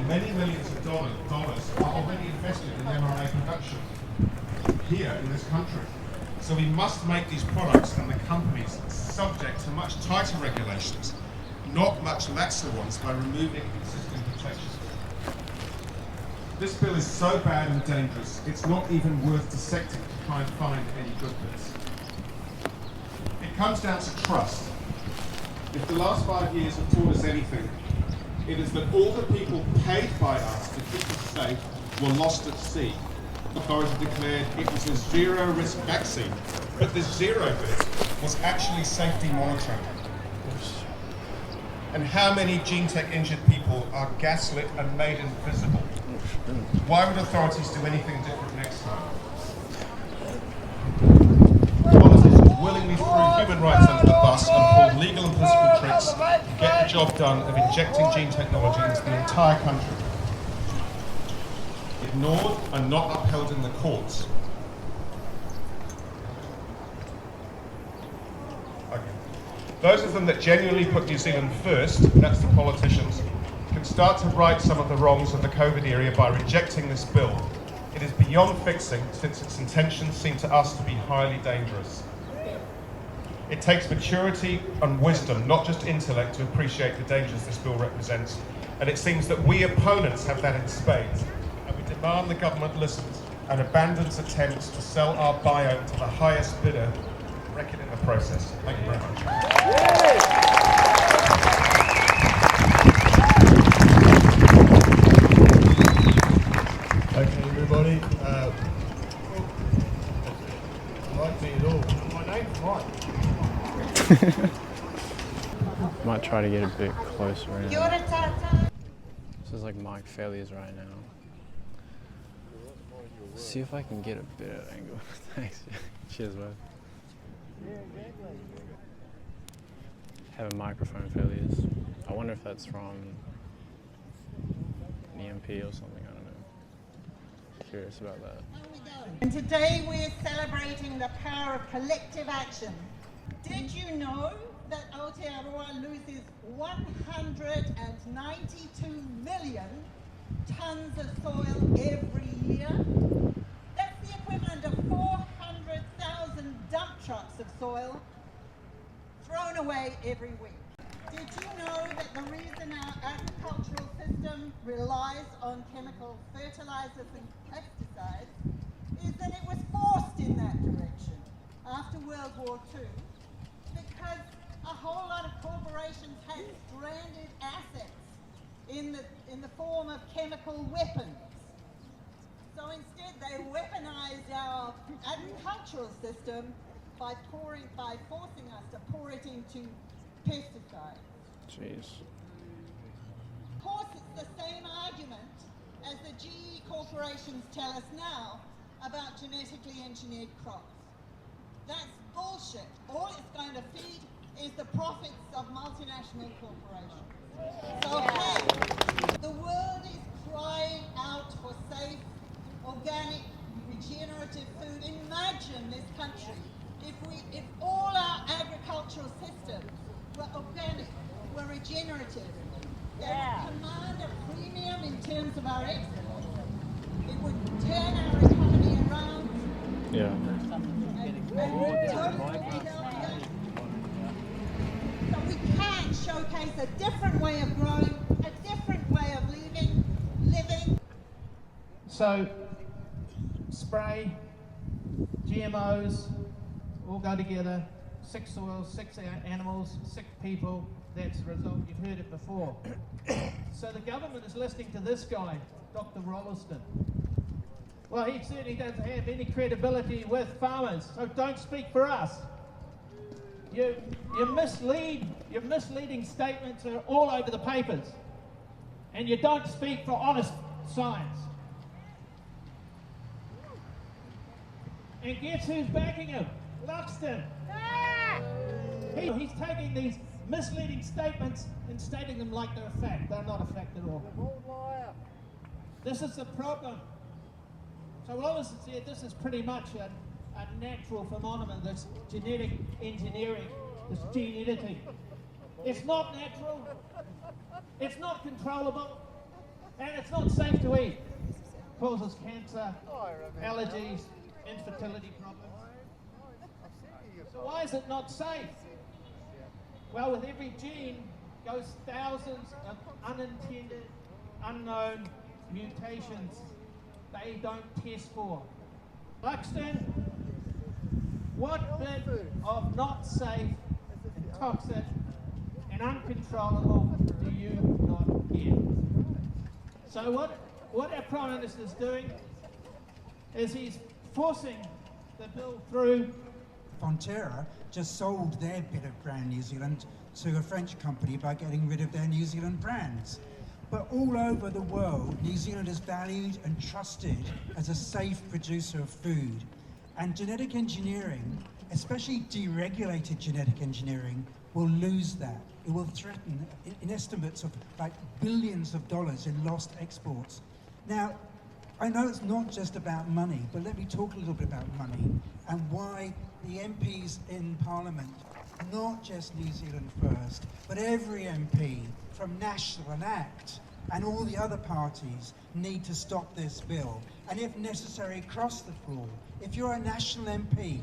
many millions of dollars are already invested in mRNA production here in this country. So we must make these products and the companies subject to much tighter regulations, not much laxer ones, by removing existing protections. This bill is so bad and dangerous, it's not even worth dissecting to try and find any good bits. It comes down to trust. If the last 5 years have taught us anything, it is that all the people paid by us to keep us safe were lost at sea. Authority declared it was a zero-risk vaccine, but the zero bit was actually safety monitoring. And how many GeneTech injured people are gaslit and made invisible? Why would authorities do anything different next time? Politicians willingly threw human rights under the bus and pulled legal and political tricks to get the job done of injecting gene technology into the entire country. Ignored and not upheld in the courts. Okay. Those of them that genuinely put New Zealand first, that's the politicians, can start to right some of the wrongs of the COVID era by rejecting this bill. It is beyond fixing, since its intentions seem to us to be highly dangerous. It takes maturity and wisdom, not just intellect, to appreciate the dangers this bill represents. And it seems that we opponents have that in spades. And we demand the government listens and abandons attempts to sell our biome to the highest bidder, wreck it in the process. Thank you very much. Okay, everybody. Right to you all. My name's Mike. Might try to get a bit closer in. This is like Mike Failures right now. See if I can get a bit of angle. Thanks. Cheers, bro. Having microphone failures. I wonder if that's from an EMP or something. I don't know. Curious about that. And today we're celebrating the power of collective action. Did you know that Aotearoa loses 192 million tons of soil every year? That's the equivalent of 400,000 dump trucks of soil thrown away every week. Did you know that the reason our agricultural system relies on chemical fertilizers and pesticides is that it was forced in that direction after World War II, because a whole lot of corporations had stranded assets in the form of chemical weapons. So instead they weaponized our agricultural system by forcing us to pour it into pesticides. Jeez. Of course, it's the same argument as the GE corporations tell us now about genetically engineered crops. That's bullshit. All it's going to feed is the profits of multinational corporations. So hey, the world is crying out for safe, organic, regenerative food. Imagine this country if all our agricultural systems were organic, were regenerative. They would command a premium in terms of our exports. It would turn our economy around. Yeah. So we can showcase a different way of growing, a different way of living. So, spray, GMOs, all go together, sick soil, sick animals, sick people, that's the result. You've heard it before. So the government is listening to this guy, Dr. Rolleston. Well, he certainly doesn't have any credibility with farmers, so don't speak for us. Your misleading statements are all over the papers, and you don't speak for honest science. And guess who's backing him? Luxton. He's taking these misleading statements and stating them like they're a fact. They're not a fact at all. This is the problem. So Rolleston said this is pretty much a natural phenomenon, this genetic engineering, this gene editing. It's not natural. It's not controllable. And it's not safe to eat. Causes cancer, allergies, infertility problems. So why is it not safe? Well, with every gene goes thousands of unintended, unknown mutations they don't test for. Buxton, what bit of not safe, and toxic, and uncontrollable do you not get? So what our Prime Minister is doing is he's forcing the bill through. Fonterra just sold their bit of ground New Zealand to a French company by getting rid of their New Zealand brands. But all over the world, New Zealand is valued and trusted as a safe producer of food. And genetic engineering, especially deregulated genetic engineering, will lose that. It will threaten, in estimates of like billions of dollars in lost exports. Now, I know it's not just about money, but let me talk a little bit about money and why the MPs in Parliament, not just New Zealand First, but every MP from National and ACT and all the other parties need to stop this bill and if necessary cross the floor. If you're a National MP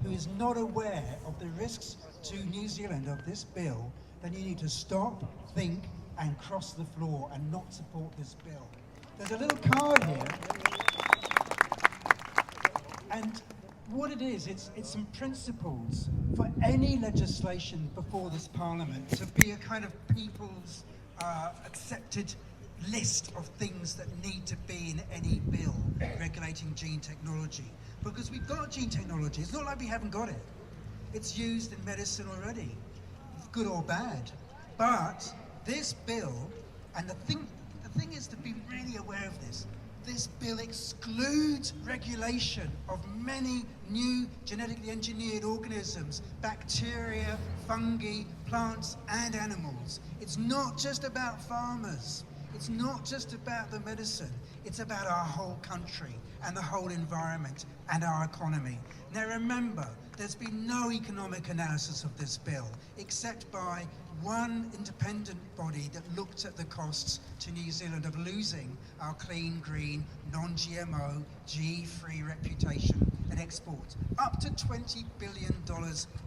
who is not aware of the risks to New Zealand of this bill, then you need to stop, think and cross the floor and not support this bill. There's a little card here, and what it is, it's some principles for any legislation before this Parliament to be a kind of people's accepted list of things that need to be in any bill regulating gene technology. Because we've got gene technology, it's not like we haven't got it. It's used in medicine already, good or bad. But this bill, and the thing is to be really aware of this, this bill excludes regulation of many new genetically engineered organisms, bacteria, fungi, plants and animals. It's not just about farmers. It's not just about the medicine. It's about our whole country and the whole environment and our economy. Now remember, there's been no economic analysis of this bill except by one independent body that looked at the costs to New Zealand of losing our clean, green, non-GMO, GE-free reputation and exports. Up to $20 billion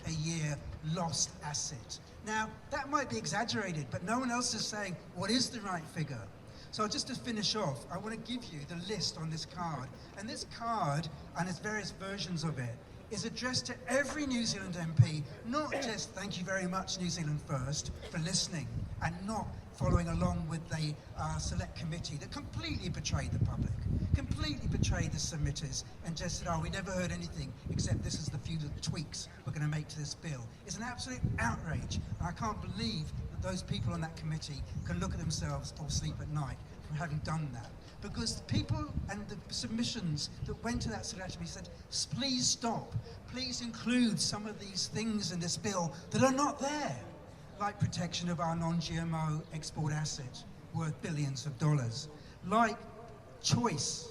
a year lost asset. Now, that might be exaggerated, but no one else is saying what is the right figure. So just to finish off, I want to give you the list on this card. And this card, and its various versions of it, is addressed to every New Zealand MP, not just thank you very much New Zealand First for listening and not following along with the select committee that completely betrayed the public, completely betrayed the submitters and just said, oh, we never heard anything except this is the few tweaks we're going to make to this bill. It's an absolute outrage, and I can't believe that those people on that committee can look at themselves or sleep at night for having done that. Because the people and the submissions that went to that select committee said, please stop, please include some of these things in this bill that are not there, like protection of our non-GMO export asset worth billions of dollars, like choice.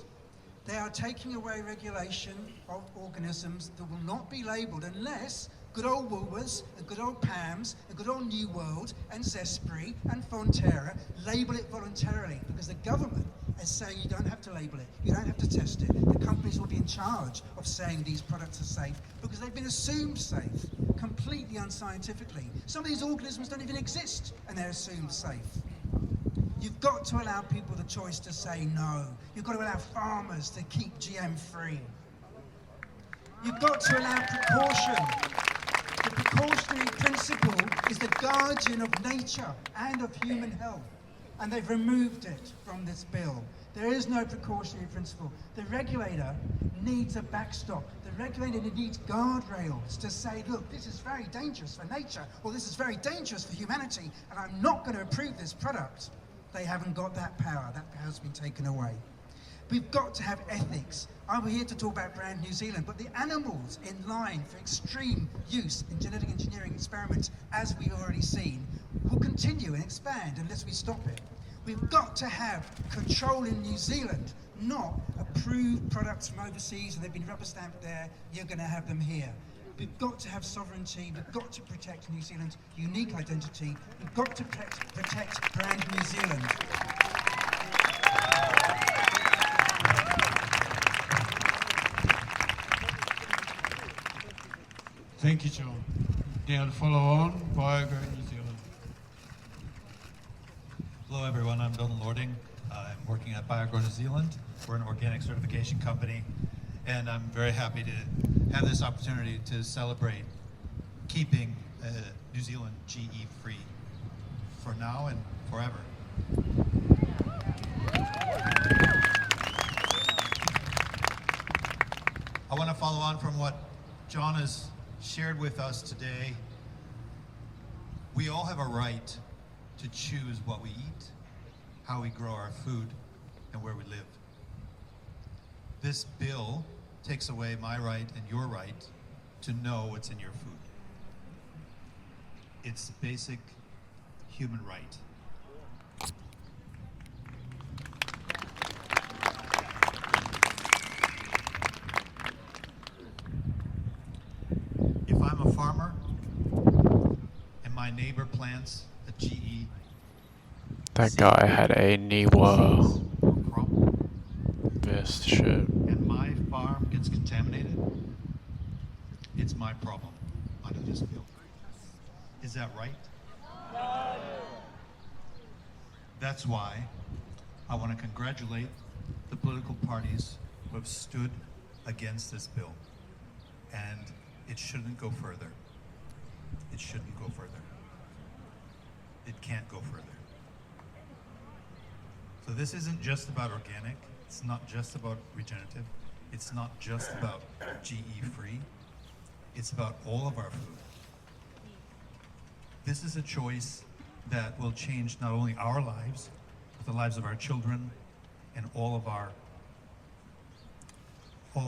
They are taking away regulation of organisms that will not be labelled unless good old Woolworths, and good old PAMS, and good old New World, and Zespri, and Fonterra label it voluntarily because the government is saying you don't have to label it, you don't have to test it. The companies will be in charge of saying these products are safe because they've been assumed safe, completely unscientifically. Some of these organisms don't even exist and they're assumed safe. You've got to allow people the choice to say no. You've got to allow farmers to keep GM free. You've got to allow precaution. The precautionary principle is the guardian of nature and of human health, and they've removed it from this bill. There is no precautionary principle. The regulator needs a backstop. The regulator needs guardrails to say, look, this is very dangerous for nature, or this is very dangerous for humanity, and I'm not going to approve this product. They haven't got that power. That power's been taken away. We've got to have ethics. I'm here to talk about Brand New Zealand, but the animals in line for extreme use in genetic engineering experiments, as we've already seen, will continue and expand unless we stop it. We've got to have control in New Zealand, not approved products from overseas and they've been rubber stamped there, you're going to have them here. We've got to have sovereignty, we've got to protect New Zealand's unique identity, we've got to protect Brand New Zealand. Thank you, John. Now to follow on, BioGrow New Zealand. Hello everyone, I'm Donald Lording. I'm working at BioGrow New Zealand. We're an organic certification company, and I'm very happy to have this opportunity to celebrate keeping New Zealand GE free for now and forever. I want to follow on from what John has shared with us today. We all have a right to choose what we eat, how we grow our food, and where we live. This bill takes away my right and your right to know what's in your food. It's basic human right. If I'm a farmer and my neighbor plants a GE That guy had a Niwa crop vest shirt. and my farm gets contaminated, it's my problem under this bill. Is that right? No. That's why I want to congratulate the political parties who have stood against this bill. And it shouldn't go further. It shouldn't go further. It can't go further. So this isn't just about organic. It's not just about regenerative. It's not just about GE free. It's about all of our food. This is a choice that will change not only our lives, but the lives of our children and all of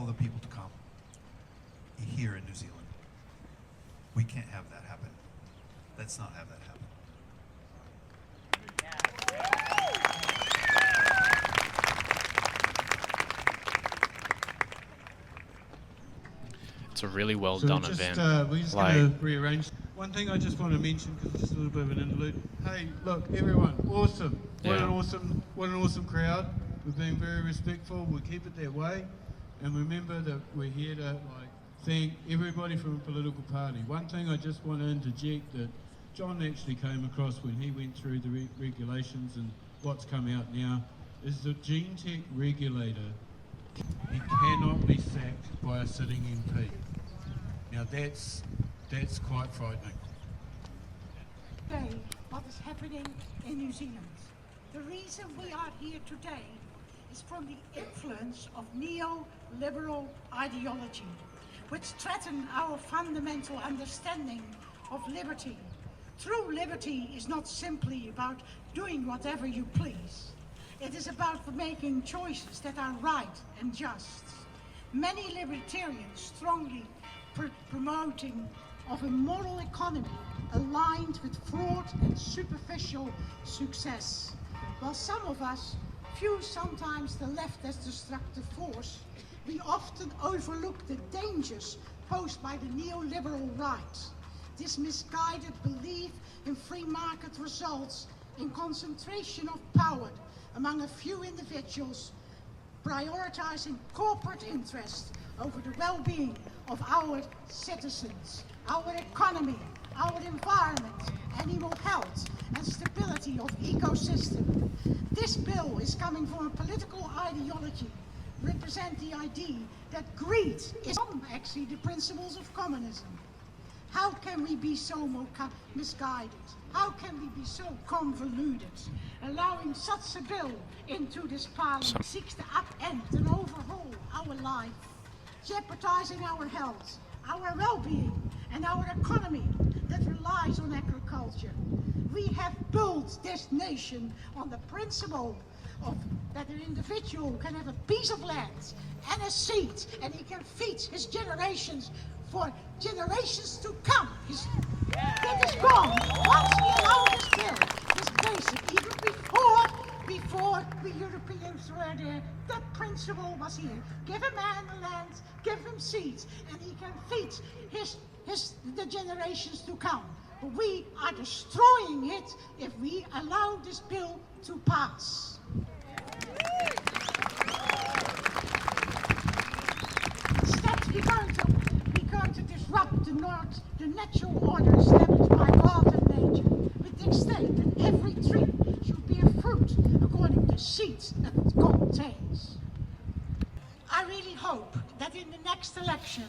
the people to come here in New Zealand. We can't have that happen. Let's not have that happen. It's a really well So done we're just, event. we're just Like, going to rearrange. One thing I just want to mention, because it's just a little bit of an interlude. Hey, look, everyone, awesome. What Yeah. an awesome crowd. We're being very respectful. We'll keep it that way. And remember that we're here to thank everybody from a political party. One thing I just want to interject that John actually came across when he went through the regulations and what's come out now is the gene tech regulator. He cannot be sacked by a sitting MP. Now that's quite frightening. Today, what is happening in New Zealand. The reason we are here today is from the influence of neoliberal ideology, which threaten our fundamental understanding of liberty. True liberty is not simply about doing whatever you please. It is about making choices that are right and just. Many libertarians strongly promoting of a moral economy aligned with fraud and superficial success. While some of us view sometimes the left as destructive force, we often overlook the dangers posed by the neoliberal right. This misguided belief in free market results in concentration of power among a few individuals, prioritizing corporate interests over the well-being of our citizens, our economy, our environment, animal health, and stability of ecosystem. This bill is coming from a political ideology represent the idea that greed is actually the principles of communism. How can we be so misguided? How can we be so convoluted? Allowing such a bill into this parliament seeks to upend and overhaul our life, jeopardizing our health, our well-being, and our economy that relies on agriculture. We have built this nation on the principle of that an individual can have a piece of land and a seed, and he can feed his generations for generations to come. That is gone. Once we allow this bill, this basic, even before the Europeans were there, that principle was here. Give a man the land, give him seeds, and he can feed the generations to come. But we are destroying it if we allow this bill to pass. Instead, we're going to disrupt the perpetual order established by God and nature, with the extent that every tree should bear fruit according to seeds that it contains. I really hope that in the next election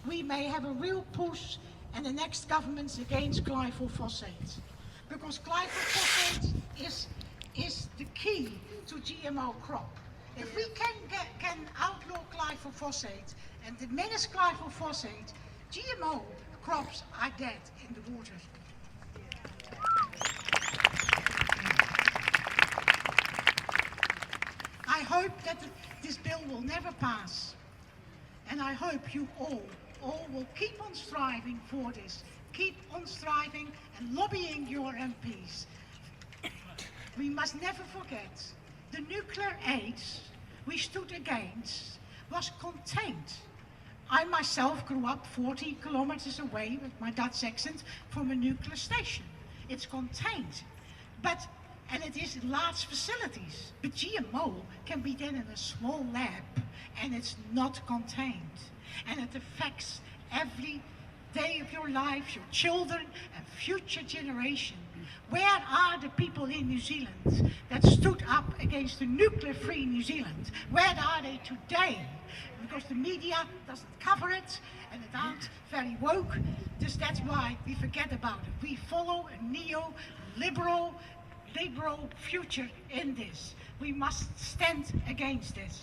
we may have a real push and the next government's against glyphosate, because glyphosate is the key to GMO crop. If we can outlaw glyphosate and diminish glyphosate, GMO crops are dead in the water. I hope that this bill will never pass, and I hope you all will keep on striving for this. Keep on striving and lobbying your MPs. We must never forget the nuclear aids we stood against was contained. I myself grew up 40 kilometers away with my Dutch accent from a nuclear station. It's contained, and it is in large facilities. But GMO can be done in a small lab, and it's not contained. And it affects every day of your life, your children and future generation. Where are the people in New Zealand that stood up against the nuclear-free New Zealand? Where are they today? Because the media doesn't cover it, and it aren't very woke. Just that's why we forget about it. We follow a neo-liberal future in this. We must stand against this.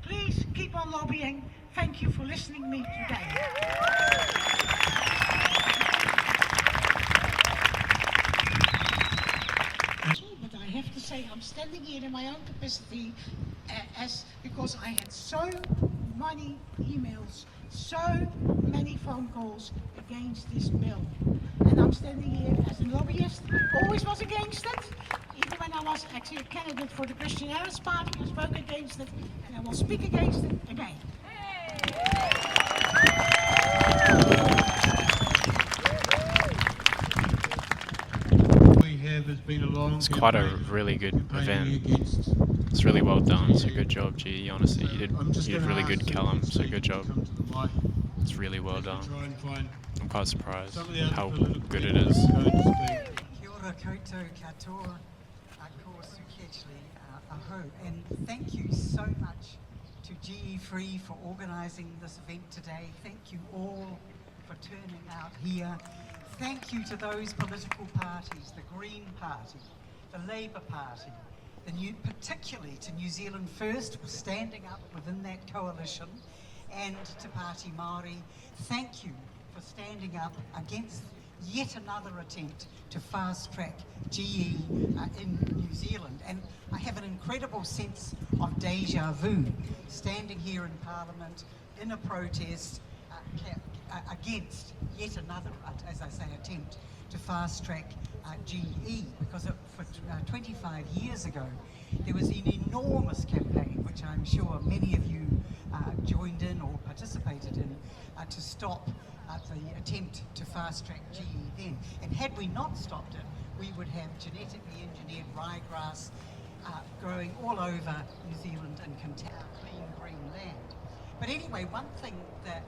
Please keep on lobbying. Thank you for listening to me today. But I have to say, I'm standing here in my own capacity because I had so many emails, so many phone calls against this bill. And I'm standing here as a lobbyist. I always was against it. Even when I was actually a candidate for the Christian Harris Party, I spoke against it, and I will speak against it again. Has been a long It's quite a really good event. It's really well done, so good job, G. Honestly, you did really good, Callum, so good job. It's really well done. I'm quite surprised how good it is. Kia ora koutou katoa, ko sukechli aho, and thank you so much to GE Free for organising this event today. Thank you all for turning out here. Thank you to those political parties, the Green Party, the Labour Party, particularly to New Zealand First for standing up within that coalition, and to Party Māori. Thank you for standing up against yet another attempt to fast-track GE in New Zealand. And I have an incredible sense of deja vu, standing here in Parliament in a protest against yet another, as I say, attempt to fast-track GE, because for 25 years ago there was an enormous campaign, which I'm sure many of you joined in or participated in, to stop the attempt to fast-track GE then. And had we not stopped it, we would have genetically engineered ryegrass growing all over New Zealand and contain clean green land. But anyway, one thing that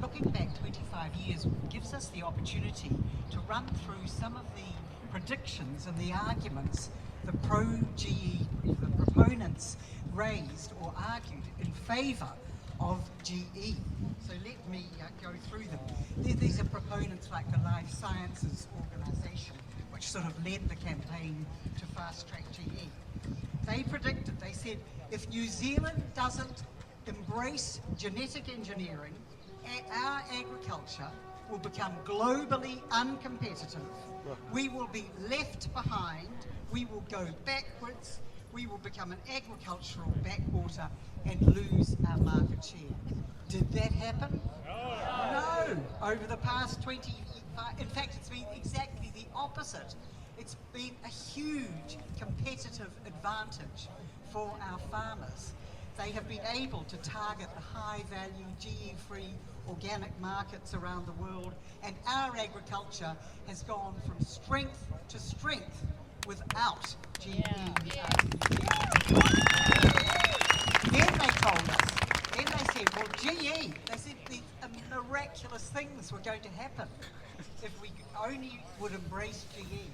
looking back 25 years gives us the opportunity to run through some of the predictions and the arguments the pro-GE, the proponents raised or argued in favour of GE. So let me go through them. These are proponents like the Life Sciences Organisation, which sort of led the campaign to fast-track GE. They predicted, they said, if New Zealand doesn't embrace genetic engineering, our agriculture will become globally uncompetitive. We will be left behind, we will go backwards, we will become an agricultural backwater and lose our market share. Did that happen? No. Over the past 25, in fact, it's been exactly the opposite. It's been a huge competitive advantage for our farmers. They have been able to target the high-value, GE-free organic markets around the world, and our agriculture has gone from strength to strength without GE. Then they told us, then they said, well, GE, they said these miraculous things were going to happen. if we only would embrace GE.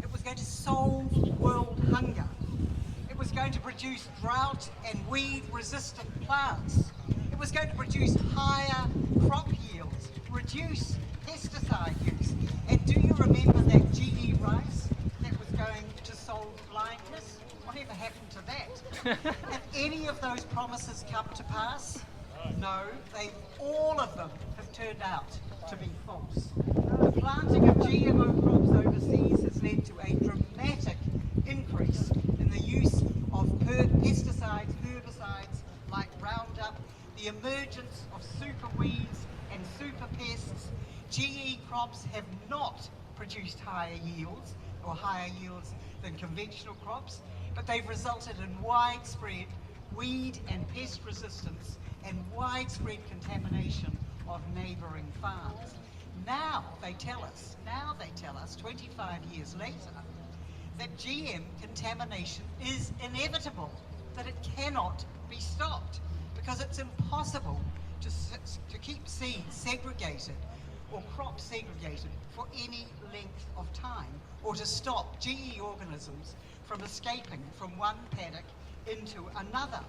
It was going to solve world hunger. It was going to produce drought and weed-resistant plants. It was going to produce higher crop yields, reduce pesticide use. And do you remember that GE rice that was going to solve blindness? Whatever happened to that? Have any of those promises come to pass? No, all of them have turned out to be false. The planting of GMO crops overseas has led to a dramatic increase in the use of pesticides, herbicides like Roundup, the emergence of super weeds and super pests. GE crops have not produced higher yields than conventional crops, but they've resulted in widespread weed and pest resistance and widespread contamination of neighbouring farms. Now they tell us, 25 years later, that GM contamination is inevitable, that it cannot be stopped, because it's impossible to keep seeds segregated or crops segregated for any length of time, or to stop GE organisms from escaping from one paddock into another.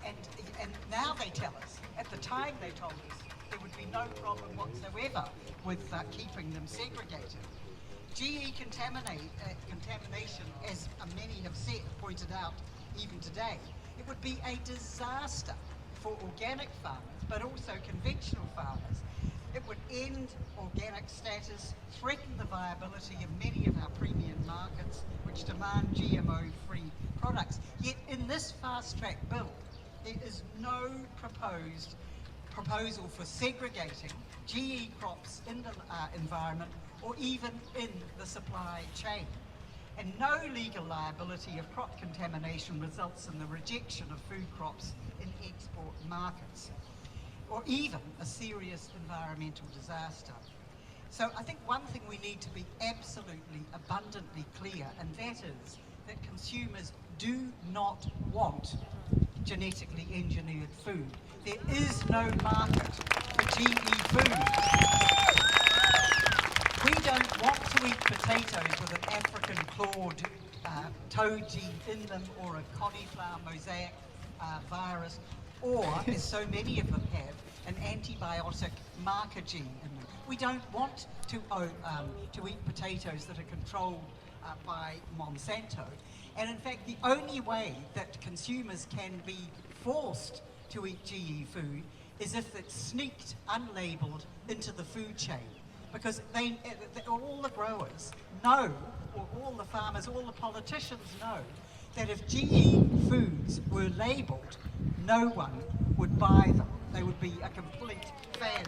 And now they tell us, at the time they told us, there would be no problem whatsoever with keeping them segregated. GE contamination, as many have pointed out even today, it would be a disaster for organic farmers, but also conventional farmers. It would end organic status, threaten the viability of many of our premium markets, which demand GMO-free products. Yet in this fast-track bill, there is no proposal for segregating GE crops in the environment or even in the supply chain. And no legal liability of crop contamination results in the rejection of food crops in export markets, or even a serious environmental disaster. So I think one thing we need to be absolutely abundantly clear, and that is that consumers do not want genetically engineered food. There is no market for GE food. We don't want to eat potatoes with an African clawed toad gene in them, or a cauliflower mosaic virus, or, as so many of them have, an antibiotic marker gene in them. We don't want to eat potatoes that are controlled by Monsanto. And in fact, the only way that consumers can be forced to eat GE food is if it's sneaked unlabeled into the food chain. Because all the growers know, or all the farmers, all the politicians know, that if GE foods were labelled, no one would buy them. They would be a complete failure.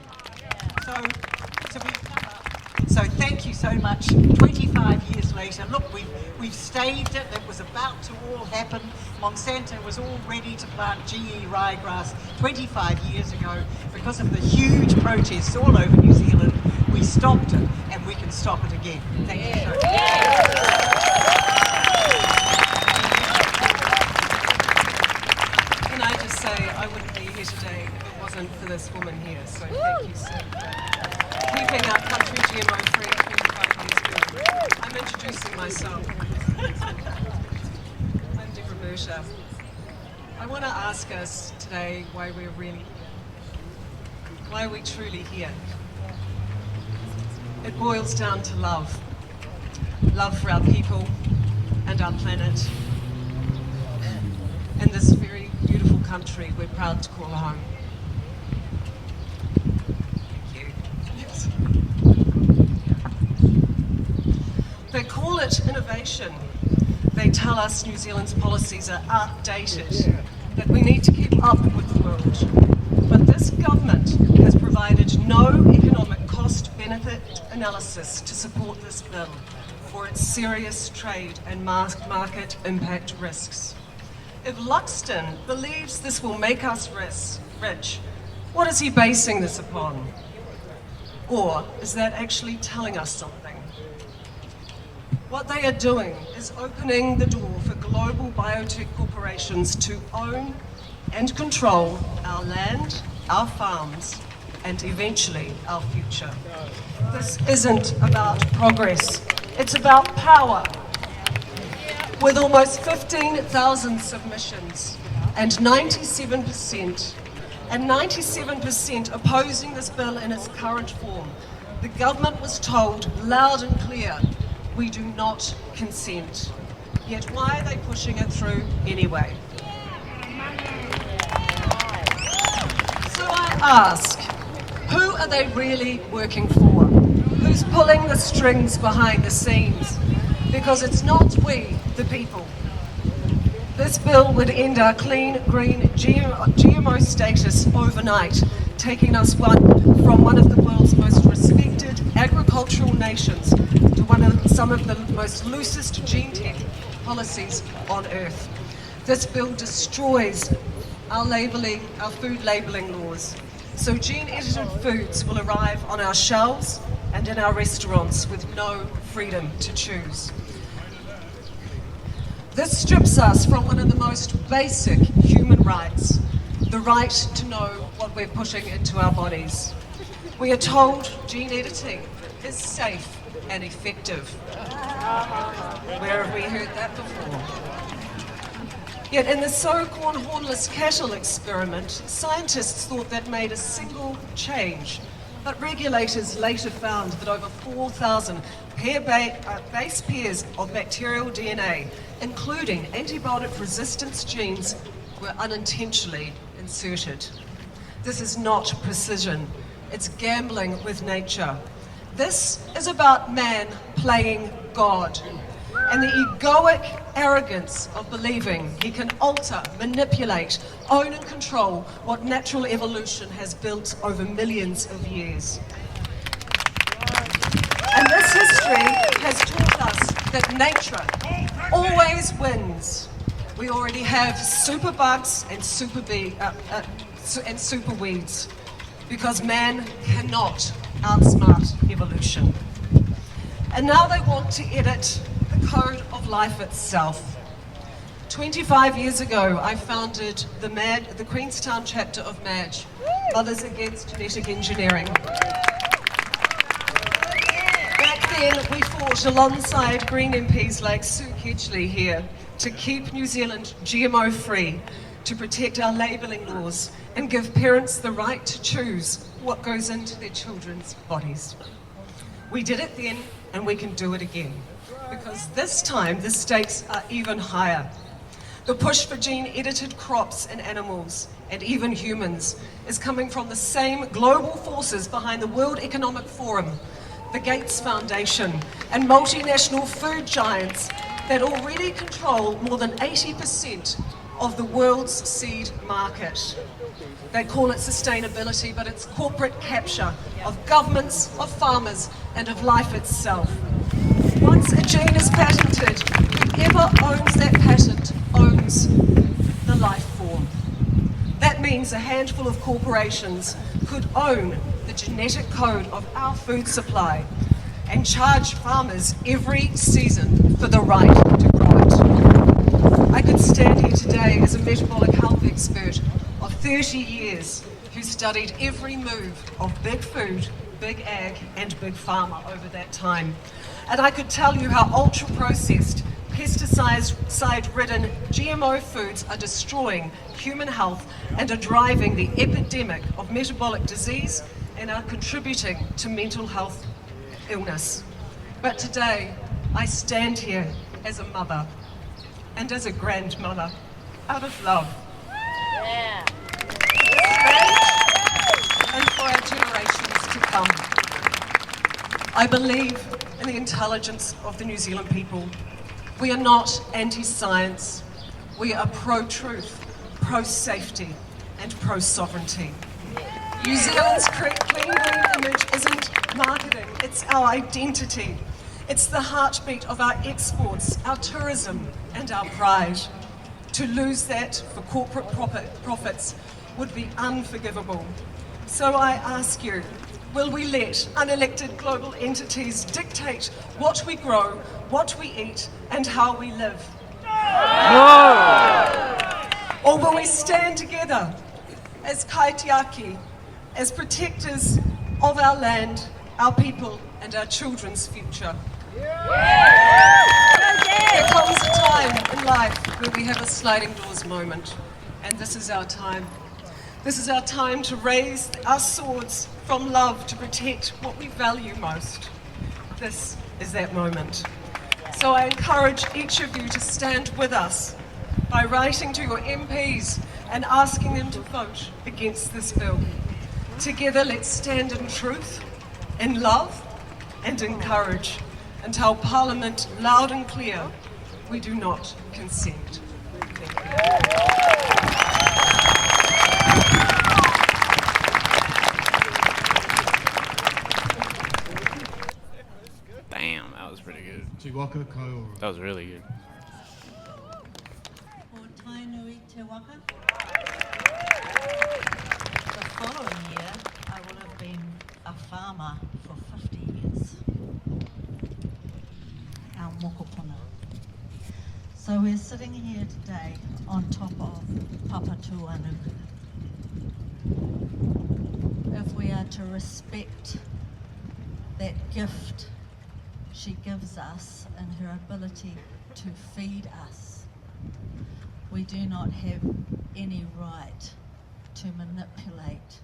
So thank you so much. 25 years later, look, we've staved it. It was about to all happen. Monsanto was all ready to plant GE ryegrass 25 years ago. Because of the huge protests all over New Zealand, we stopped it, and we can stop it again. Thank you so much. Can I just say, I wouldn't be here today if it wasn't for this woman here, so thank you so much. Keeping our country GMO-free 25 years ago. I'm introducing myself. I'm Deborah Murta. I want to ask us today why are we truly here? It boils down to love. Love for our people and our planet. And this very beautiful country we're proud to call home. Thank you. Yes. They call it innovation. They tell us New Zealand's policies are outdated, that we need to keep up with the world. But this government has provided no economic cost-benefit analysis to support this bill for its serious trade and market impact risks. If Luxton believes this will make us rich, what is he basing this upon? Or is that actually telling us something? What they are doing is opening the door for global biotech corporations to own and control our land, our farms, and eventually our future. This isn't about progress, it's about power. With almost 15,000 submissions and 97% opposing this bill in its current form, the government was told loud and clear, we do not consent. Yet why are they pushing it through anyway? So I ask, who are they really working for? Who's pulling the strings behind the scenes? Because it's not we, the people. This bill would end our clean, green, GMO status overnight, taking us from one of the world's most respected agricultural nations to some of the most loosest gene tech policies on earth. This bill destroys our food labelling laws. So gene-edited foods will arrive on our shelves and in our restaurants with no freedom to choose. This strips us from one of the most basic human rights, the right to know what we're pushing into our bodies. We are told gene editing is safe and effective. Where have we heard that before? Yet in the so-called hornless cattle experiment, scientists thought that made a single change. But regulators later found that over 4,000 base pairs of bacterial DNA, including antibiotic resistance genes, were unintentionally inserted. This is not precision, it's gambling with nature. This is about man playing God and the egoic arrogance of believing he can alter, manipulate, own and control what natural evolution has built over millions of years. And this history has taught us that nature always wins. We already have superbugs and super weeds because man cannot outsmart evolution. And now they want to edit the code of life itself. 25 years ago, I founded the Queenstown chapter of MADGE, Mothers Against Genetic Engineering. Back then, we fought alongside Green MPs like Sue Kedgley here to keep New Zealand GMO free, to protect our labelling laws and give parents the right to choose what goes into their children's bodies. We did it then and we can do it again, because this time the stakes are even higher. The push for gene-edited crops and animals, and even humans, is coming from the same global forces behind the World Economic Forum, the Gates Foundation, and multinational food giants that already control more than 80% of the world's seed market. They call it sustainability, but it's corporate capture of governments, of farmers, and of life itself. Once a gene is patented, whoever owns that patent owns the life form. That means a handful of corporations could own the genetic code of our food supply and charge farmers every season for the right to grow it. I could stand here today as a metabolic health expert of 30 years who studied every move of big food, big ag, and big pharma over that time. And I could tell you how ultra-processed, pesticide-ridden GMO foods are destroying human health and are driving the epidemic of metabolic disease and are contributing to mental health illness. But today, I stand here as a mother and as a grandmother, out of love. Yeah. And for our generations to come. I believe in the intelligence of the New Zealand people. We are not anti-science. We are pro-truth, pro-safety, and pro-sovereignty. New Zealand's clean green image isn't marketing, it's our identity. It's the heartbeat of our exports, our tourism, and our pride. To lose that for corporate profits would be unforgivable. So I ask you, will we let unelected global entities dictate what we grow, what we eat, and how we live? No! Or will we stand together as kaitiaki, as protectors of our land, our people, and our children's future. There comes a time in life where we have a sliding doors moment, and this is our time. This is our time to raise our swords from love to protect what we value most. This is that moment. So I encourage each of you to stand with us by writing to your MPs and asking them to vote against this bill. Together, let's stand in truth, in love, and in courage, and tell Parliament loud and clear, we do not consent. Thank you. Damn, that was pretty good. Te waka kai ora. That was really good. Ko tainui te waka. The following year, I will have been a farmer for 50 years. Our mokopuna. So we're sitting here today on top of Papatūānuku. If we are to respect that gift she gives us and her ability to feed us, we do not have any right to manipulate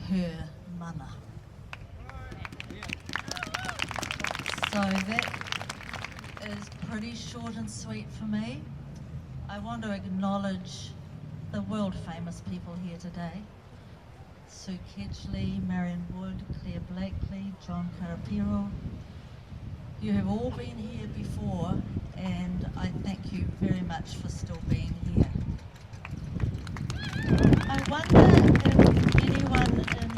her mana. So that is pretty short and sweet for me. I want to acknowledge the world famous people here today. Sue Kedgley, Marion Wood, Claire Blakely, John Karapiro. You have all been here before, and I thank you very much for still being here. I wonder if anyone in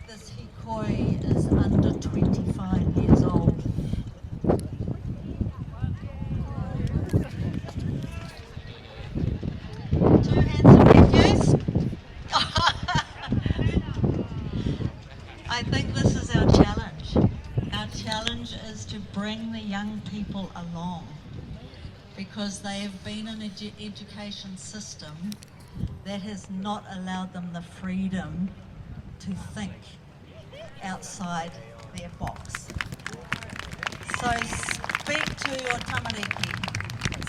this hikoi is under 25 years old. Two handsome nephews. I think this is our challenge. Our challenge is to bring the young people along, because they have been in an education system that has not allowed them the freedom to think outside their box. So speak to your tamariki,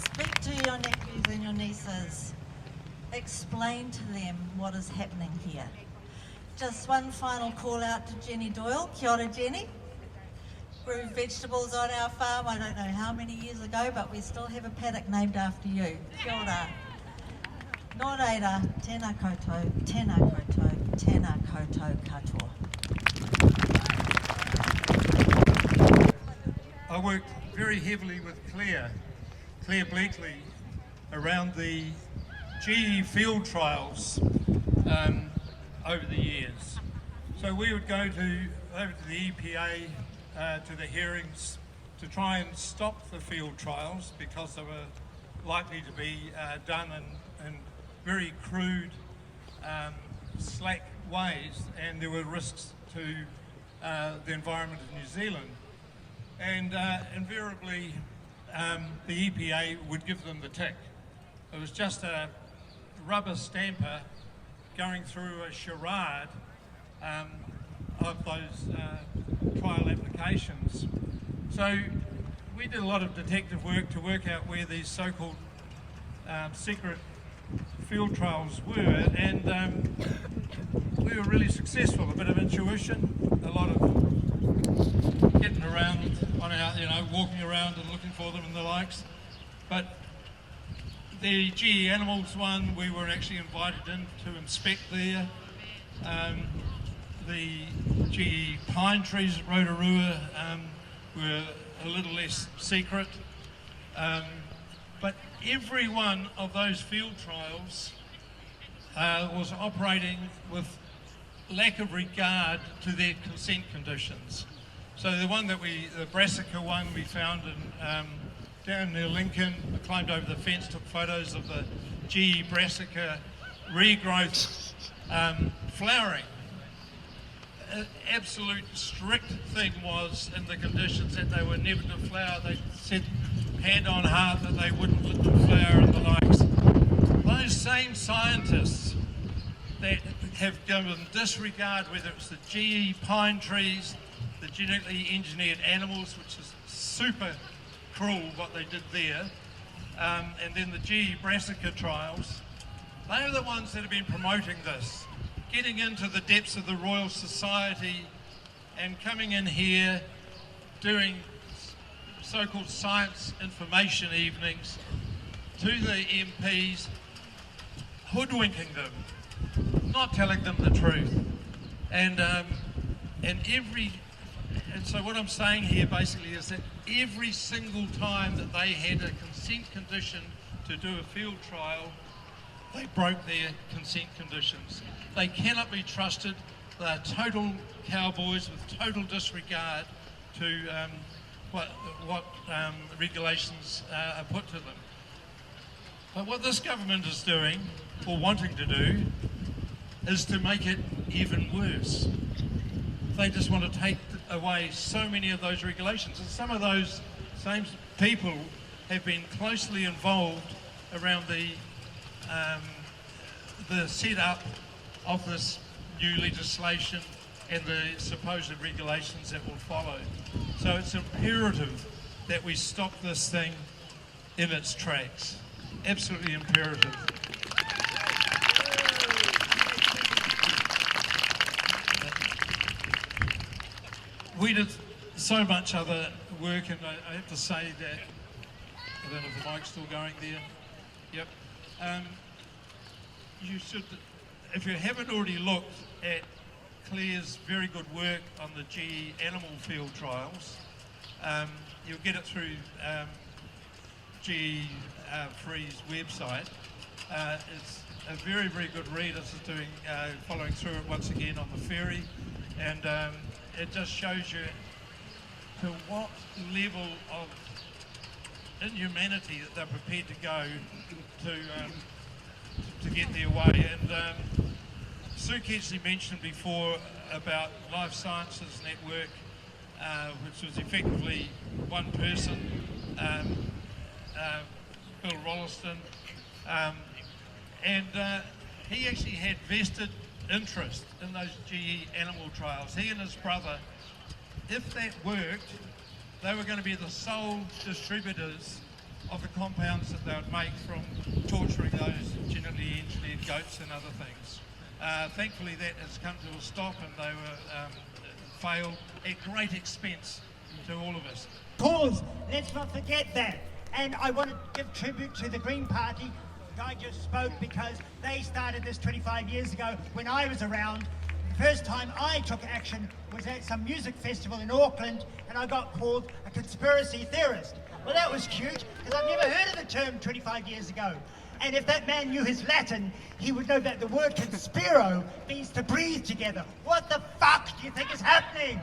speak to your nephews and your nieces, explain to them what is happening here. Just one final call out to Jenny Doyle. Kia ora, Jenny. Grew vegetables on our farm, I don't know how many years ago, but we still have a paddock named after you. Kia ora. Nō reira, tēnā koutou, tēnā koutou, tēnā koutou katoa. I worked very heavily with Claire Blakely, around the GE field trials over the years. So we would go over to the EPA, to the hearings, to try and stop the field trials because they were likely to be done in very crude, slack ways, and there were risks to the environment of New Zealand. And invariably, the EPA would give them the tick. It was just a rubber stamper going through a charade of those trial applications. So we did a lot of detective work to work out where these so-called secret field trials were, and we were really successful. A bit of intuition, a lot of getting around on our, walking around and looking for them and the likes. But the GE Animals one, we were actually invited in to inspect there. The GE pine trees at Rotorua were a little less secret. But every one of those field trials was operating with lack of regard to their consent conditions. So the one that the Brassica one we found in, down near Lincoln, I climbed over the fence, took photos of the GE Brassica regrowth flowering. An absolute strict thing was in the conditions that they were never to flower. They said hand on heart that they wouldn't let them flower and the likes. Those same scientists that have given disregard, whether it's the GE pine trees, the genetically engineered animals, which is super cruel what they did there, and then the GE brassica trials. They are the ones that have been promoting this, getting into the depths of the Royal Society and coming in here, doing so-called science information evenings to the MPs, hoodwinking them, not telling them the truth. And so what I'm saying here basically is that every single time that they had a consent condition to do a field trial, they broke their consent conditions. They cannot be trusted. They are total cowboys with total disregard to what regulations are put to them. But what this government is doing, or wanting to do, is to make it even worse. They just want to take away so many of those regulations, and some of those same people have been closely involved around the setup of this new legislation and the supposed regulations that will follow. So it's imperative that we stop this thing in its tracks. Absolutely imperative. We did so much other work, and I have to say that, I don't know if the mic's still going there. Yep. You should, if you haven't already looked at Claire's very good work on the GE animal field trials, you'll get it through GE Free's website. It's a very, very good read. It's doing, following through it once again on the ferry, and it just shows you to what level of inhumanity that they're prepared to go to get their way. And Sue Keathley mentioned before about Life Sciences Network, which was effectively one person, Bill Rolleston, and he actually had vested interest in those GE animal trials. He and his brother, if that worked, they were going to be the sole distributors of the compounds that they would make from torturing those genetically engineered goats and other things. Thankfully that has come to a stop, and they were failed at great expense to all of us. Pause, let's not forget that. And I want to give tribute to the Green Party. The guy just spoke because they started this 25 years ago when I was around. The first time I took action was at some music festival in Auckland, and I got called a conspiracy theorist. Well, that was cute, because I've never heard of the term 25 years ago. And if that man knew his Latin, he would know that the word conspiro means to breathe together. What the fuck do you think is happening?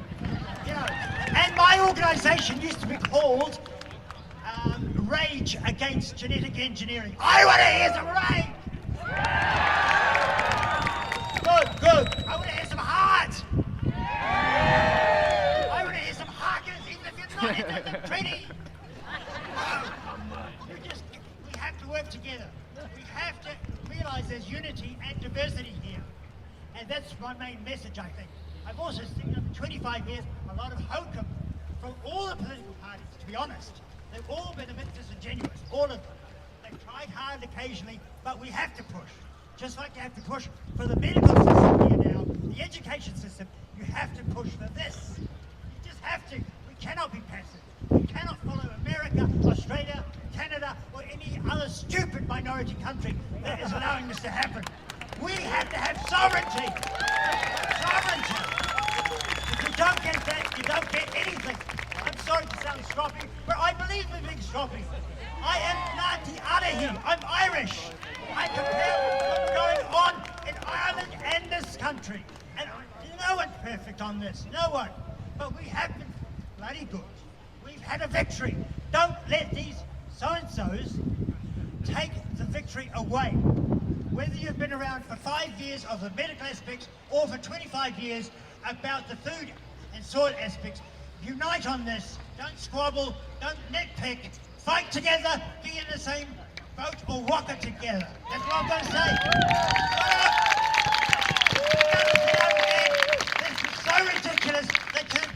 You know, and my organisation used to be called Rage Against Genetic Engineering. I want to hear some rage! Good, good. I want to hear some heart! I want to hear some harkers, even if you're not in the treaty! We have to work together. We have to realise there's unity and diversity here. And that's my main message, I think. I've also seen over 25 years a lot of hokum from all the political parties, to be honest. They've all been a bit disingenuous, all of them. They've tried hard occasionally, but we have to push. Just like you have to push for the medical system here now, the education system, you have to push for this. You just have to. We cannot be passive. We cannot follow America, Australia, Canada, or any other stupid minority country that is allowing this to happen. We have to have sovereignty. Sovereignty. If you don't get that, you don't get anything. I'm sorry to sound stroppy, but I believe in being stroppy. I am Ngāti Arahi. I'm Irish. I compare what's going on in Ireland and this country. And no one's perfect on this. No one. But we have been bloody good. We've had a victory. Don't let these so-and-sos take the victory away. Whether you've been around for 5 years of the medical aspects or for 25 years about the food and soil aspects, unite on this. Don't squabble. Don't nitpick. Fight together. Be in the same boat or rock it together. That's what I'm going to say.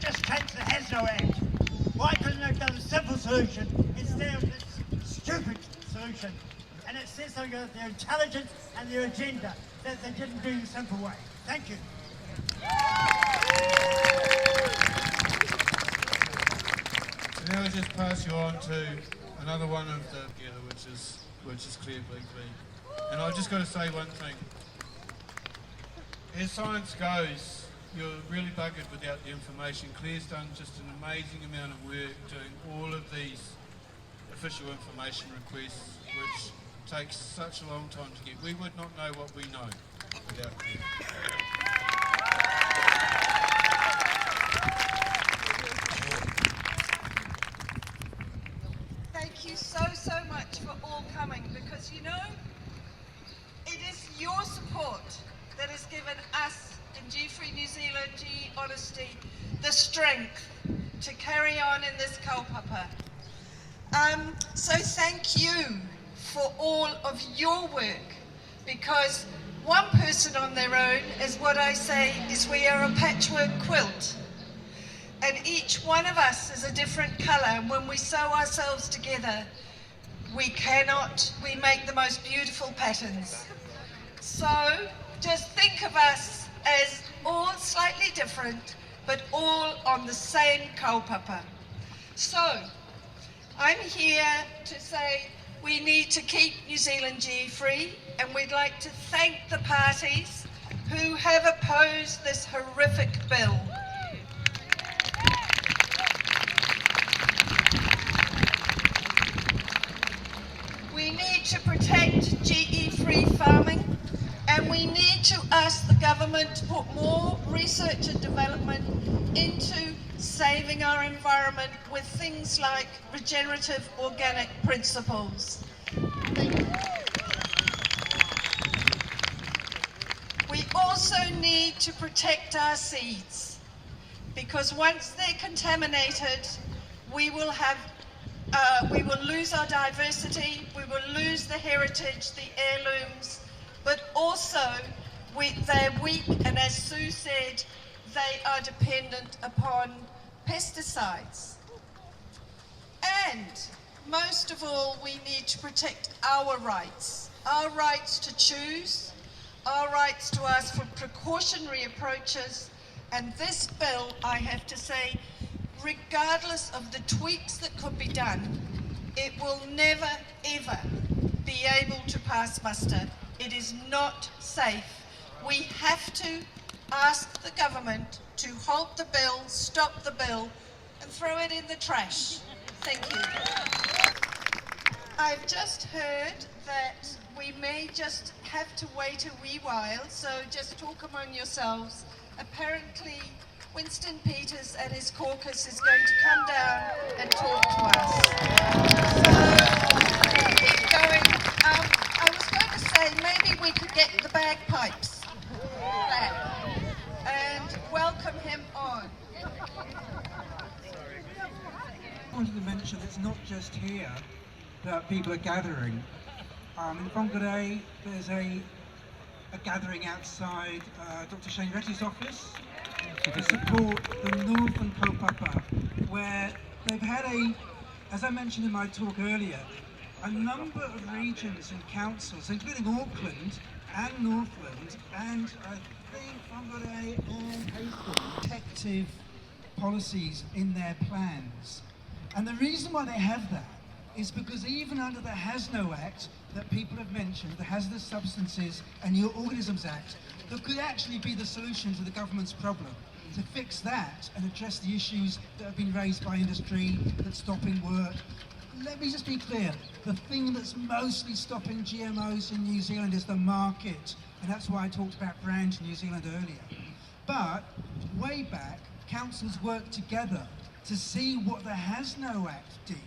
just change the Has No Act? Why couldn't they have done a simple solution instead of this stupid solution? And it says something about their intelligence and their agenda that they didn't do the simple way. Thank you. And now I'll just pass you on to another one of the together, which is Claire Bleakley. And I've just got to say one thing. As science goes, you're really buggered without the information. Claire's done just an amazing amount of work doing all of these official information requests, which takes such a long time to get. We would not know what we know without Claire. Thank you so much for all coming, because you know, it is your support that has given us in G-Free New Zealand, GE Honesty, the strength to carry on in this kaupapa. So thank you for all of your work, because one person on their own is what I say is we are a patchwork quilt. And each one of us is a different colour, and when we sew ourselves together, we make the most beautiful patterns. So just think of us as all slightly different, but all on the same kaupapa. So I'm here to say we need to keep New Zealand GE free, and we'd like to thank the parties who have opposed this horrific bill. We need to protect GE-free farming, and we need to ask the government to put more research and development into saving our environment with things like regenerative organic principles. We also need to protect our seeds, because once they're contaminated, we will lose our diversity, we will lose the heritage, the heirlooms, but also they're weak, and as Sue said, they are dependent upon pesticides. And most of all, we need to protect our rights to choose, our rights to ask for precautionary approaches. And this bill, I have to say, regardless of the tweaks that could be done, it will never ever be able to pass muster. It is not safe. We have to ask the government to halt the bill, stop the bill, and throw it in the trash. Thank you. I've just heard that we may just have to wait a wee while, so just talk among yourselves. Apparently, Winston Peters and his caucus is going to come down and talk to us. So, keep going. I was going to say maybe we could get the bagpipes back and welcome him on. I wanted to mention it's not just here that people are gathering. In Whangarei, there's a gathering outside Dr. Shane Retty's office to support the Northern kaupapa, where they've had as I mentioned in my talk earlier, a number of regions and councils, including Auckland and Northland, and I think Whangarei and Hastings, protective policies in their plans. And the reason why they have that is because even under the Has No Act that people have mentioned, the Hazardous Substances and New Organisms Act, that could actually be the solution to the government's problem, to fix that and address the issues that have been raised by industry that's stopping work. Let me just be clear, the thing that's mostly stopping GMOs in New Zealand is the market, and that's why I talked about Brand New Zealand earlier. But way back, councils worked together to see what the Has No Act did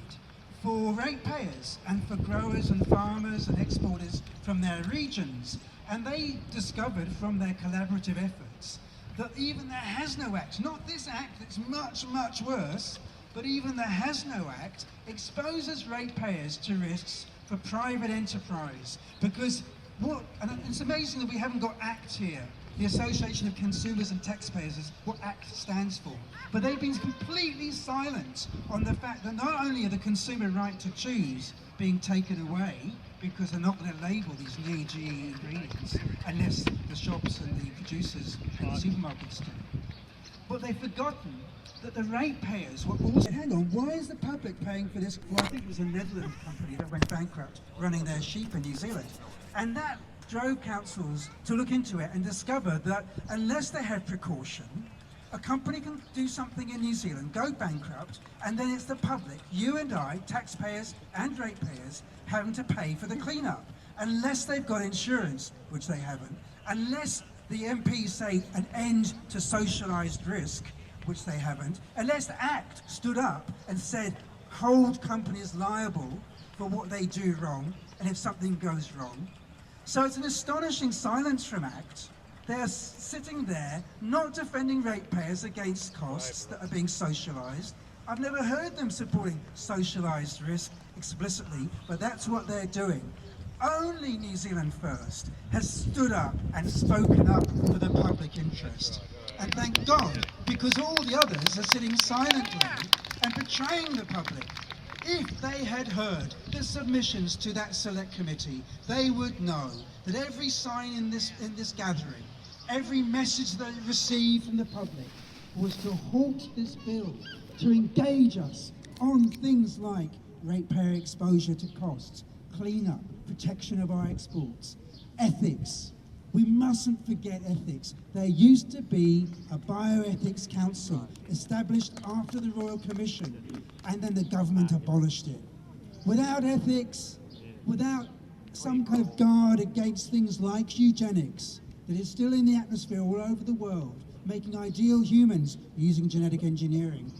for ratepayers and for growers and farmers and exporters from their regions. And they discovered from their collaborative efforts that even the Has No Act, not this act that's much, much worse, but even the Has No Act exposes ratepayers to risks for private enterprise. Because and it's amazing that we haven't got ACT here, The Association of Consumers and Taxpayers is what ACT stands for. But they've been completely silent on the fact that not only are the consumer right to choose being taken away, because they're not going to label these new GE ingredients unless the shops and the producers and the supermarkets do. But they've forgotten that the ratepayers were also... Hang on, why is the public paying for this? Well, I think it was a Netherlands company that went bankrupt running their sheep in New Zealand. And that drove councils to look into it and discover that unless they have precaution, a company can do something in New Zealand, go bankrupt, and then it's the public, you and I, taxpayers and ratepayers, having to pay for the cleanup. Unless they've got insurance, which they haven't, unless the MPs say an end to socialised risk, which they haven't, unless the ACT stood up and said hold companies liable for what they do wrong and if something goes wrong. So it's an astonishing silence from ACT. They're sitting there not defending ratepayers against costs that are being socialised. I've never heard them supporting socialised risk explicitly, but that's what they're doing. Only New Zealand First has stood up and spoken up for the public interest. And thank God, because all the others are sitting silently and betraying the public. If they had heard the submissions to that select committee, they would know that every sign in this gathering, every message that they received from the public was to halt this bill, to engage us on things like ratepayer exposure to costs, clean-up, protection of our exports, ethics. We mustn't forget ethics. There used to be a bioethics council established after the Royal Commission, and then the government abolished it. Without ethics, without some kind of guard against things like eugenics, that is still in the atmosphere all over the world, making ideal humans using genetic engineering,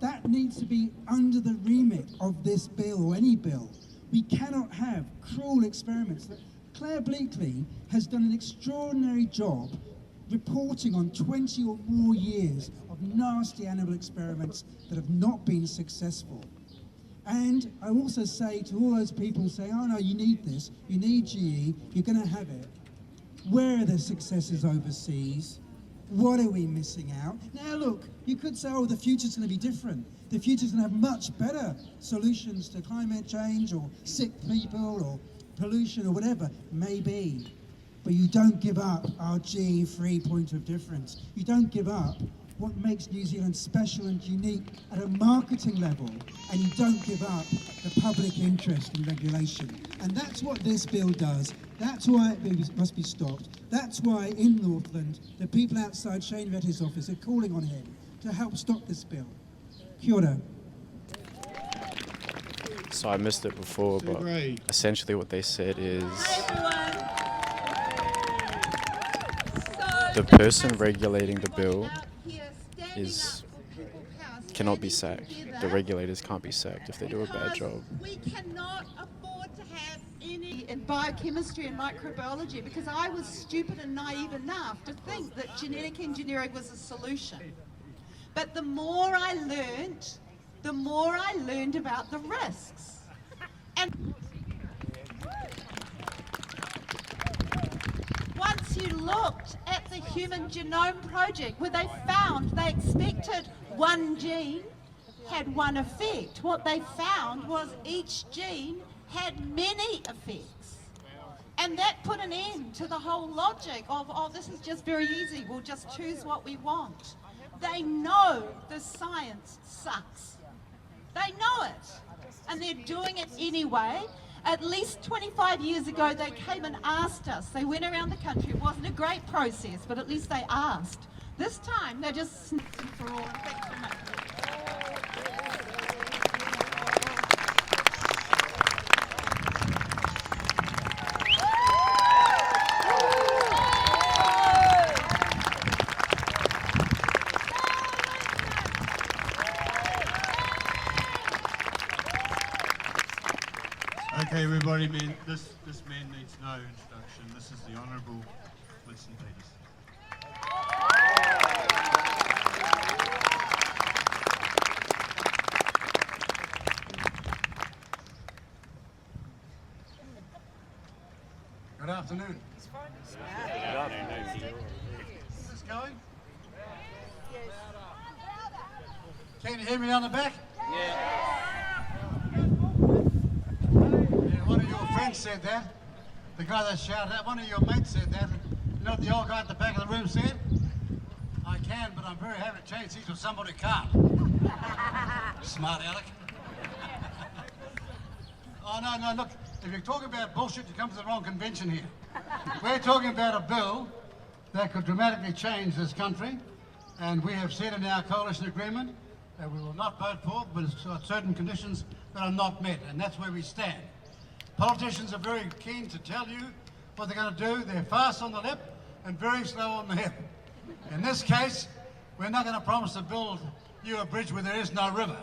that needs to be under the remit of this bill or any bill. We cannot have cruel experiments. Claire Bleakley has done an extraordinary job reporting on 20 or more years of nasty animal experiments that have not been successful. And I also say to all those people who say, oh no, you need this, you need GE, you're going to have it. Where are the successes overseas? What are we missing out? Now look, you could say, oh, the future's going to be different. The future's going to have much better solutions to climate change or sick people or pollution or whatever. Maybe. But you don't give up our GE-free point of difference. You don't give up what makes New Zealand special and unique at a marketing level, and you don't give up the public interest in regulation. And that's what this bill does. That's why it must be stopped. That's why in Northland, the people outside Shane Vetti's office are calling on him to help stop this bill. Kia ora. So I missed it before, but essentially what they said is the person regulating the bill cannot be sacked. The regulators can't be sacked if they do a bad job. We cannot afford to have any in biochemistry and microbiology, because I was stupid and naive enough to think that genetic engineering was a solution. But the more I learned about the risks. And once you looked at the Human Genome Project, where they expected one gene had one effect. What they found was each gene had many effects. And that put an end to the whole logic of, oh, this is just very easy, we'll just choose what we want. They know the science sucks. They know it. And they're doing it anyway. At least 25 years ago, they came and asked us. They went around the country. It wasn't a great process, but at least they asked. This time, they're just sniffing for all. Thanks so much. Okay, everybody, this man needs no introduction. This is the Honourable Winston Peters. Good afternoon. Good afternoon. Is this going? Can you hear me on the back? Yeah. One of your friends said that. The guy that shouted out, one of your mates said that. You know what the old guy at the back of the room said? I can, but I'm very happy to change things with somebody who can't. Smart Alec. Oh, no, look, if you're talking about bullshit, you come to the wrong convention here. We're talking about a bill that could dramatically change this country, and we have said in our coalition agreement that we will not vote for, but it's certain conditions that are not met, and that's where we stand. Politicians are very keen to tell you what they're going to do. They're fast on the lip and very slow on the hip. In this case, we're not going to promise to build you a bridge where there is no river.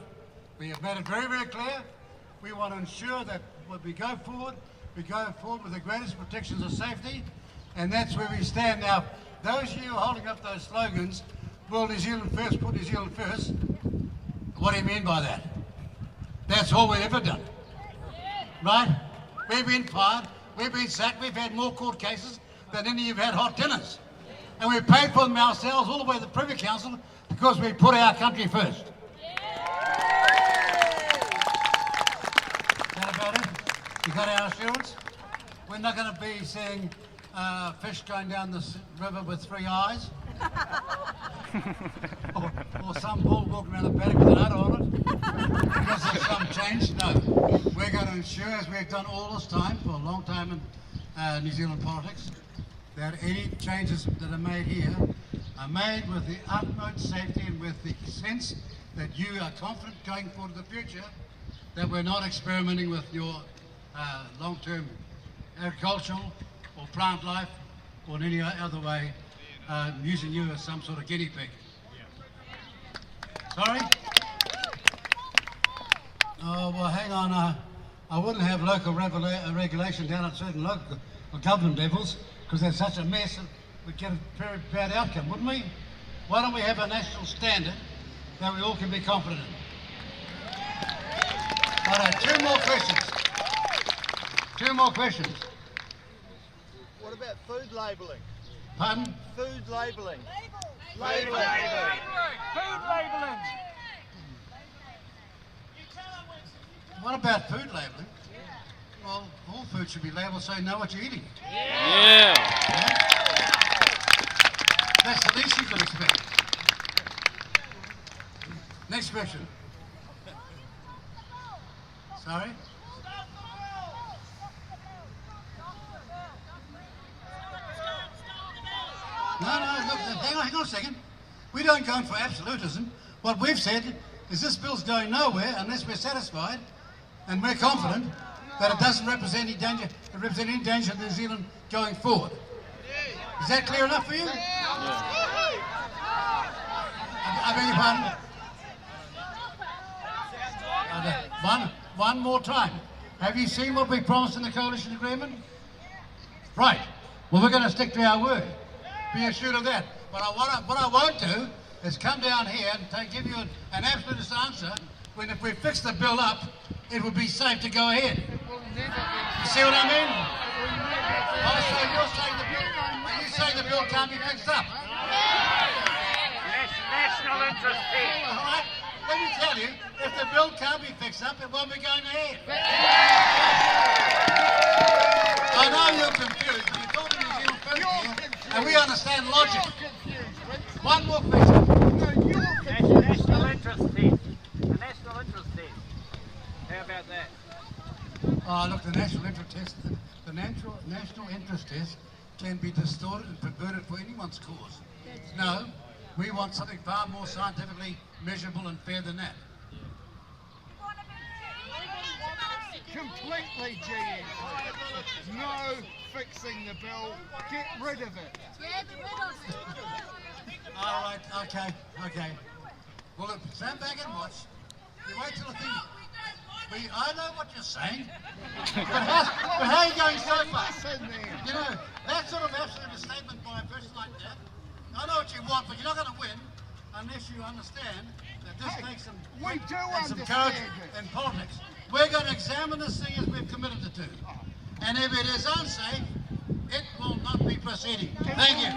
We have made it very, very clear. We want to ensure that when we go forward with the greatest protections of safety, and that's where we stand now. Those of you holding up those slogans, World New Zealand First, put New Zealand first, what do you mean by that? That's all we've ever done, right? We've been fired, we've been sacked, we've had more court cases than any of you have had hot dinners. And we've paid for them ourselves all the way to the Privy Council because we put our country first. That about it? You got our assurance? We're not going to be seeing fish going down this river with 3 eyes. or some bull walking around the paddock with an udder on it. Because there's some change. No. We're going to ensure, as we've done all this time, for a long time in New Zealand politics, that any changes that are made here are made with the utmost safety and with the sense that you are confident going forward to the future that we're not experimenting with your long-term agricultural or plant life or in any other way using you as some sort of guinea pig. Sorry? Oh, well, hang on. I wouldn't have local regulation down at certain local government levels because there's such a mess and we'd get a very bad outcome, wouldn't we? Why don't we have a national standard that we all can be confident in? All right, 2 more questions. 2 more questions. What about food labelling? Pardon? Food labelling. Labelling. Food labelling. What about food labelling? Well, all food should be labelled so you know what you're eating. Yeah. That's the least you could expect. Next question. Sorry? No, look, hang on a second. We don't go in for absolutism. What we've said is this bill's going nowhere unless we're satisfied and we're confident that it doesn't represent any danger, to New Zealand going forward. Is that clear enough for you? Yeah. I beg your pardon? One more time. Have you seen what we promised in the coalition agreement? Right. Well, we're going to stick to our word. Be assured of that. But what I won't do is come down here and give you an absolute answer when if we fix the bill up, it would be safe to go ahead. You see what I mean? Oh, so you're saying the bill can't be fixed up? National interest thing. All right. Let me tell you, if the bill can't be fixed up, it won't be going ahead. I know you're confused, but you're talking New Zealand first here, and we understand logic. One more question. National interest test. The national interest test. How about that? Oh, look, the national interest test, the national interest test can be distorted and perverted for anyone's cause. No, we want something far more scientifically measurable and fair than that. Completely GM. No fixing the bill. Get rid of it. All right, okay. Well, look, stand back and watch. You wait till the thing... I know what you're saying, but how are you going so far? You know, that sort of absolute statement by a person like that, I know what you want, but you're not going to win unless you understand that this takes some courage in politics. We're going to examine this thing as we've committed to do. And if it is unsafe, It will not be proceeding. Thank you.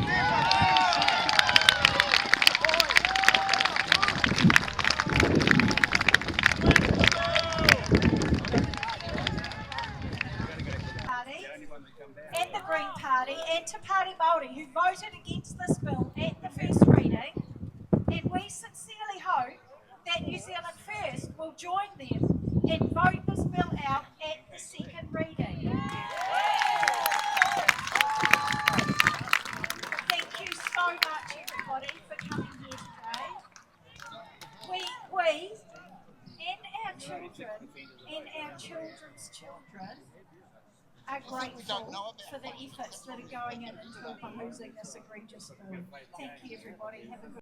Party and the Green Party and Te Pāti Māori who voted against this bill at the first reading, and we sincerely hope that New Zealand First will join them and vote this bill out at the second reading. Thank you so much everybody for coming here today. We and our children and our children's children are grateful for the efforts that are going into opposing this egregious bill. Thank you everybody. Have a good